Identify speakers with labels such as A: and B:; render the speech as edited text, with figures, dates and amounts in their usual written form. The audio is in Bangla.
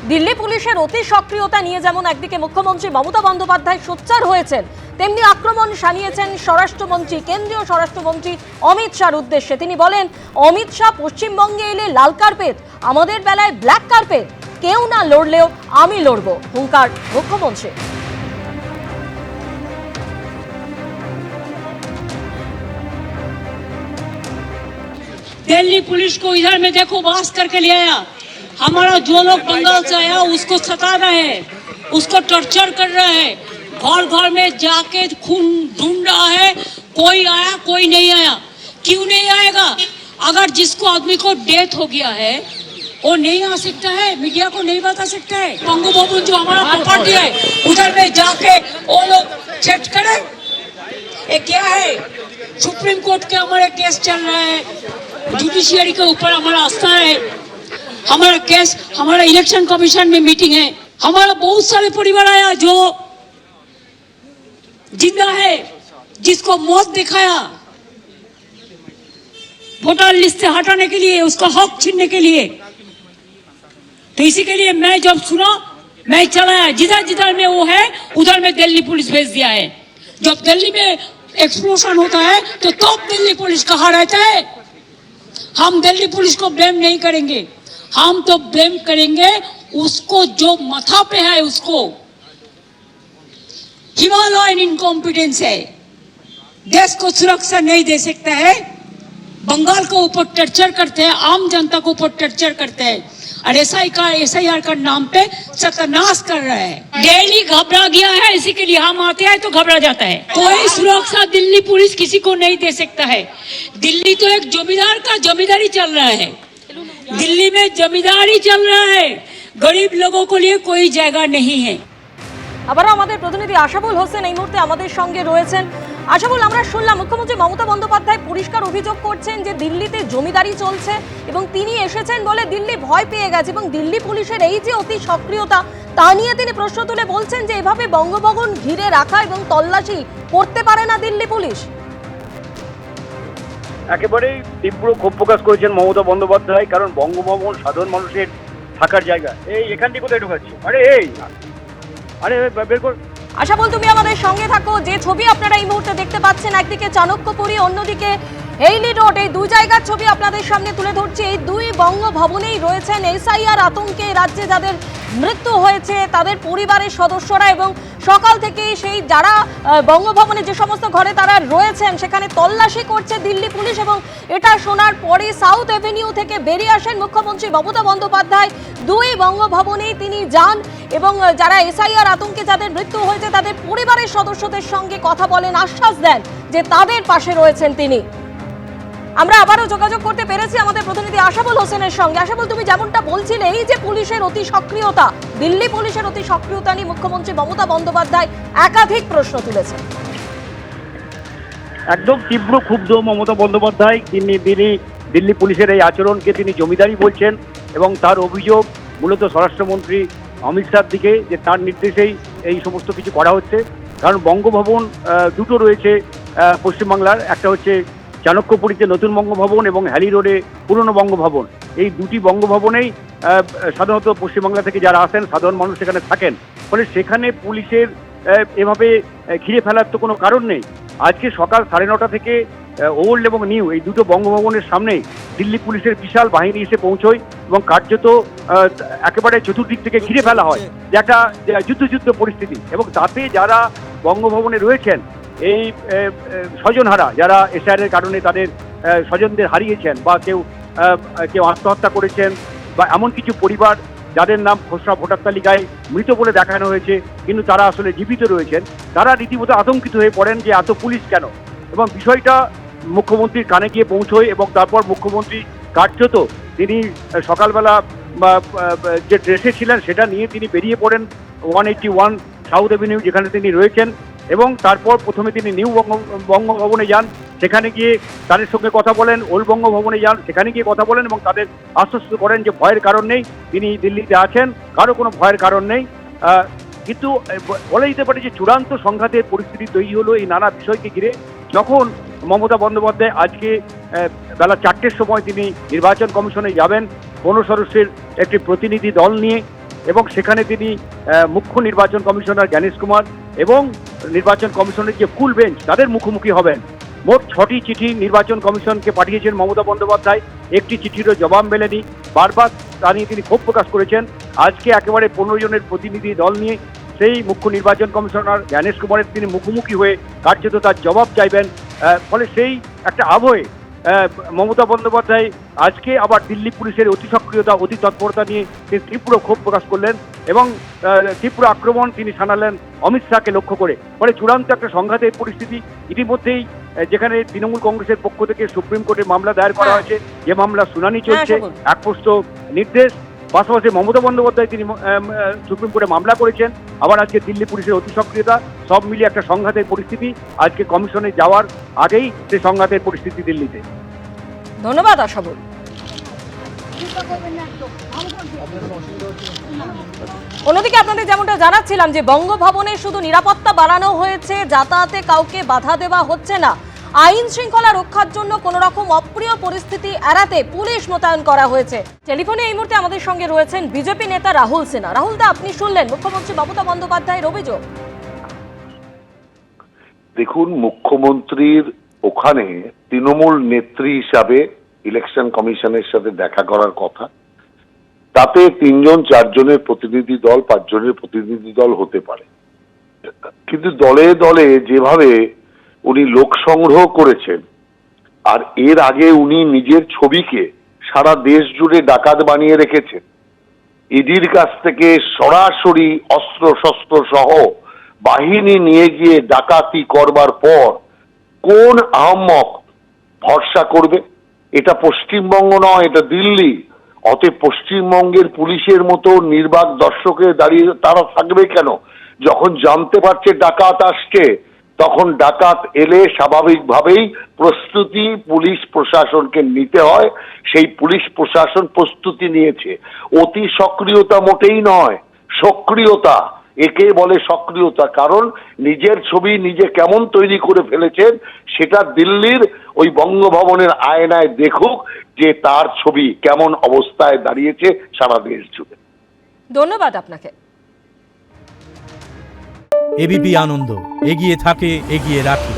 A: দিল্লি পুলিশের অতি সক্রিয়তা নিয়ে যেমন একদিকে মুখ্যমন্ত্রী মমতা বন্দ্যোপাধ্যায় সোচ্চার হয়েছেন, তেমনি আক্রমণ শানিয়েছেন স্বরাষ্ট্রমন্ত্রী, কেন্দ্রীয় স্বরাষ্ট্রমন্ত্রী অমিত শাহর উদ্দেশ্যে। তিনি বলেন, অমিত শাহ পশ্চিমবঙ্গে এলে লাল কার্পেট, আমাদের বেলায় ব্ল্যাক কার্পেট, কেউ না লড়লেও আমি লড়ব, হুঙ্কার মুখ্যমন্ত্রী।
B: दिल्ली पुलिस को इधर में देखो वास करके ले आया। हमारा जो लोग बंगाल से आया उसको सता रहे हैं, उसको टॉर्चर कर रहे हैं, घर घर में जाके खून ढूंढ रहा है। कोई आया कोई नहीं आया। क्यों नहीं आएगा? अगर जिसको आदमी को डेथ हो गया है वो नहीं आ सकता है, मीडिया को नहीं बता सकता है। बंगो भवन जो हमारा प्रॉपर्टी है उधर में जाके वो लोग चेक करे। ये क्या है? सुप्रीम कोर्ट के हमारे केस चल रहा है, जुडिशियरी के ऊपर हमारा आस्था है। हमारा केस, हमारा इलेक्शन कमीशन में मीटिंग है। हमारा बहुत सारे परिवार आया जो जिंदा है, जिसको मौत दिखाया वोटर लिस्ट से हटाने के लिए, उसका हक छीनने के लिए। तो इसी के लिए मैं जब सुना मैं चला आया। जिधर जिधर में वो है उधर में दिल्ली पुलिस भेज दिया है। जब दिल्ली में एक्सप्लोजन होता है तो तब दिल्ली पुलिस कहाँ रहता है? हम दिल्ली पुलिस को ब्लेम नहीं करेंगे, हम तो ब्लेम करेंगे उसको जो माथा पे है, उसको। हिमालयन इनकॉम्पिटेंस है, देश को सुरक्षा नहीं दे सकता है। बंगाल को ऊपर टर्चर करते हैं, आम जनता को ऊपर टर्चर करते हैं और एसआईआर का नाम पे सत्यानाश कर रहा है। दिल्ली घबरा गया है, इसी के लिए हम आते हैं तो घबरा जाता है। कोई सुरक्षा दिल्ली पुलिस किसी को नहीं दे सकता है। दिल्ली तो एक जमींदार का जमींदारी चल रहा है, दिल्ली में जमींदारी चल रहा है, गरीब लोगों को लिए कोई जगह नहीं है।
A: আবারও আমাদের প্রতিনিধি আশাবুল হোসেন এই মুহূর্তে আমাদের সঙ্গে রয়েছেন। আশাবুল, আমরা শুনলাম মুখ্যমন্ত্রী মমতা বন্দ্যোপাধ্যায় পরিষ্কার অভিযোগ করছেন যে দিল্লিতে জমিদারি চলছে এবং তিনি এসেছেন বলে দিল্লি ভয় পেয়ে গেছে, এবং দিল্লি পুলিশের এই যে অতি সক্রিয়তা তা নিয়ে তিনি প্রশ্ন তুলে বলছেন যে এভাবে বঙ্গভবন ঘিরে রাখা এবং তল্লাশি করতে পারে না দিল্লি পুলিশ।
C: একেবারেই তীব্র ক্ষোভ প্রকাশ করেছেন মমতা বন্দ্যোপাধ্যায়, কারণ বঙ্গভবন সাধারণ মানুষের থাকার জায়গা। এই এখান থেকে কোথায় ঢোকাচ্ছে? আরে বের কর।
A: আশাবুল, তুমি আমাদের সঙ্গে থাকো। যে ছবি আপনারা এই মুহূর্তে দেখতে পাচ্ছেন, একদিকে চাণক্যপুরী, অন্যদিকে হেইলি রোড, এই দুই জায়গার ছবি আপনাদের সামনে তুলে ধরছি। এই দুই বঙ্গভবনেই রয়েছেন এসআইআর আতঙ্কে রাজ্যে যাদের মৃত্যু হয়েছে তাদের পরিবারের সদস্যরা, এবং সকাল থেকেই সেই যারা বঙ্গভবনে যে সমস্ত ঘরে তারা রয়েছেন সেখানে তল্লাশি করছে দিল্লি পুলিশ। এবং এটা শোনার পরে সাউথ এভিনিউ থেকে বেরিয়ে আসেন মুখ্যমন্ত্রী মমতা বন্দ্যোপাধ্যায়। দুই বঙ্গভবনেই তিনি যান এবং যারা এসআইআর আতঙ্কে যাদের মৃত্যু হয়েছে তাদের পরিবারের সদস্যদের সঙ্গে কথা বলেন, আশ্বাস দেন যে তাদের পাশে রয়েছেন তিনি। আমরা আবারও যোগাযোগ করতে পেরেছি আমাদের প্রতিনিধি আশাবুল হোসেনের সঙ্গে। আশাবুল, তুমি যেমনটা বলছিলে, এই যে পুলিশের অতি সক্রিয়তা, দিল্লি পুলিশের অতি সক্রিয়তা নিয়ে মুখ্যমন্ত্রী মমতা বন্দ্যোপাধ্যায় একাধিক প্রশ্ন তুলেছেন।
C: একদম তীব্র ক্ষুব্ধ মমতা বন্দ্যোপাধ্যায়। তিনি দিল্লি পুলিশের এই আচরণকে তিনি জমিদারি বলছেন এবং তার অভিযোগ মূলত স্বরাষ্ট্রমন্ত্রী অমিত শাহর দিকে, যে তার নির্দেশেই এই সমস্ত কিছু করা হচ্ছে। কারণ বঙ্গভবন দুটো রয়েছে পশ্চিমবাংলার, একটা হচ্ছে চাণক্যপুরীতে নতুন বঙ্গভবন এবং হ্যালি রোডে পুরনো বঙ্গভবন। এই দুটি বঙ্গভবনেই সাধারণত পশ্চিমবাংলা থেকে যারা আসেন সাধারণ মানুষ সেখানে থাকেন, ফলে সেখানে পুলিশের এভাবে ঘিরে ফেলার তো কোনো কারণ নেই। আজকে সকাল 9:30 থেকে ওল্ড এবং নিউ এই দুটো বঙ্গভবনের সামনে দিল্লি পুলিশের বিশাল বাহিনী এসে পৌঁছয় এবং কার্যত একেবারে চতুর্দিক থেকে ঘিরে ফেলা হয়, যে একটা যুদ্ধ পরিস্থিতি। এবং তাতে যারা বঙ্গভবনে রয়েছেন, এই স্বজনহারা যারা এসআইআরের কারণে তাদের স্বজনদের হারিয়েছেন বা কেউ আত্মহত্যা করেছেন, বা এমন কিছু পরিবার যাদের নাম খসড়া ভোটার তালিকায় মৃত বলে দেখানো হয়েছে কিন্তু তারা আসলে জীবিত রয়েছেন, তারা রীতিমতো আতঙ্কিত হয়ে পড়েন যে এত পুলিশ কেন। এবং বিষয়টা মুখ্যমন্ত্রীর কানে গিয়ে পৌঁছয় এবং তারপর মুখ্যমন্ত্রী কার্যত তিনি সকালবেলা যে ড্রেসে ছিলেন সেটা নিয়ে তিনি বেরিয়ে পড়েন 181 সাউথ এভিনিউ যেখানে তিনি রয়েছেন, এবং তারপর প্রথমে তিনি নিউ বঙ্গভবনে যান, সেখানে গিয়ে তাদের সঙ্গে কথা বলেন। ওল্ড বঙ্গভবনে যান, সেখানে গিয়ে কথা বলেন এবং তাদের আশ্বস্ত করেন যে ভয়ের কারণ নেই, তিনি দিল্লিতে আছেন, কারো কোনো ভয়ের কারণ নেই। কিন্তু বলা যেতে পারে যে চূড়ান্ত সংঘাতের পরিস্থিতি তৈরি হলো এই নানা বিষয়কে ঘিরে, যখন মমতা বন্দ্যোপাধ্যায় আজকে বেলা 4টের সময় তিনি নির্বাচন কমিশনে যাবেন 15 সদস্যের একটি প্রতিনিধি দল নিয়ে, এবং সেখানে তিনি মুখ্য নির্বাচন কমিশনার জ্ঞানেশ কুমার এবং নির্বাচন কমিশনের যে ফুল বেঞ্চ তাদের মুখোমুখি হবেন। মোট 6টি চিঠি নির্বাচন কমিশনকে পাঠিয়েছেন মমতা বন্দ্যোপাধ্যায়, একটি চিঠিরও জবাব মেলেনি। বারবার তা নিয়ে তিনি ক্ষোভ প্রকাশ করেছেন। আজকে একেবারে 15 জনের প্রতিনিধি দল নিয়ে সেই মুখ্য নির্বাচন কমিশনার জ্ঞানেশ কুমারের তিনি মুখোমুখি হয়ে কার্যত তার জবাব চাইবেন। ফলে সেই একটা আবহে মমতা বন্দ্যোপাধ্যায় আজকে আবার দিল্লি পুলিশের অতি সক্রিয়তা, অতি তৎপরতা নিয়ে তিনি তীব্র ক্ষোভ প্রকাশ করলেন এবং তীব্র আক্রমণ তিনি শানালেন অমিত শাহকে লক্ষ্য করে। ফলে চূড়ান্ত একটা সংঘাতের পরিস্থিতি ইতিমধ্যেই, যেখানে তৃণমূল কংগ্রেসের পক্ষ থেকে সুপ্রিম কোর্টে মামলা দায়ের করা হয়েছে, যে মামলা শুনানি চলছে, এক পোস্ট নির্দেশ। পাশাপাশি মমতা বন্দ্যোপাধ্যায় তিনি সুপ্রিম কোর্টে মামলা করেছেন। আবার আজকে দিল্লি পুলিশের অতি সক্রিয়তা, সব মিলিয়ে একটা সংঘাতের পরিস্থিতি। আজকে কমিশনে যাওয়ার আগেই সেই সংঘাতের পরিস্থিতি দিল্লিতে।
A: ধন্যবাদ আশাবুল। অন্যদিকে আপনাদের যেমনটা জানাচ্ছিলাম যে বঙ্গভবনে শুধু নিরাপত্তা বাড়ানো হয়েছে, যাতায়াতে কাউকে বাধা দেওয়া হচ্ছে না। আইন শৃঙ্খলা রক্ষার জন্য কোন রকম অপ্রিয় পরিস্থিতি এড়াতে পুলিশ মোতায়েন করা হয়েছে। টেলিফোনে এই মুহূর্তে আমাদের সঙ্গে রয়েছেন বিজেপি নেতা রাহুল সিনহা। রাহুল দা, আপনি শুনলেন মুখ্যমন্ত্রী মমতা বন্দ্যোপাধ্যায়ের অভিযোগ।
D: দেখুন, মুখ্যমন্ত্রীর ওখানে তৃণমূল নেত্রী হিসাবে ইলেকশন কমিশনের সাথে দেখা করার কথা। তাতে 3 জন 4 জনের প্রতিনিধি দল, 5 জনের প্রতিনিধি দল হতে পারে, কিন্তু দলে দলে যেভাবে উনি লোক সংগ্রহ করেছেন, আর এর আগে উনি নিজের ছবিকে সারা দেশ জুড়ে ডাকাত বানিয়ে রেখেছেন। ইডির কাছ থেকে সরাসরি অস্ত্র শস্ত্র সহ বাহিনী নিয়ে গিয়ে ডাকাতি করবার পর কোন আহম্মক ভরসা করবে? এটা পশ্চিমবঙ্গ নয়, এটা দিল্লি। অতএব পশ্চিমবঙ্গের পুলিশের মতো নির্বাক দর্শকে দাঁড়িয়ে তারা থাকবে কেন? যখন জানতে পারছে ডাকাত আসছে, তখন ডাকাত এলে স্বাভাবিকভাবেই প্রস্তুতি পুলিশ প্রশাসনকে নিতে হয়। সেই পুলিশ প্রশাসন প্রস্তুতি নিয়েছে। অতি সক্রিয়তা মোটেই নয়, সক্রিয়তা। একে বলে সক্রিয়তা, কারণ নিজের ছবি নিজে কেমন তৈরি করে ফেলেছেন সেটা দিল্লির ওই বঙ্গভবনের আয়নায় দেখুক যে তার ছবি কেমন অবস্থায় দাঁড়িয়েছে সারা দেশ জুড়ে।
A: ধন্যবাদ আপনাকে।
E: এবিপি আনন্দ, এগিয়ে থাকে, এগিয়ে রাখে।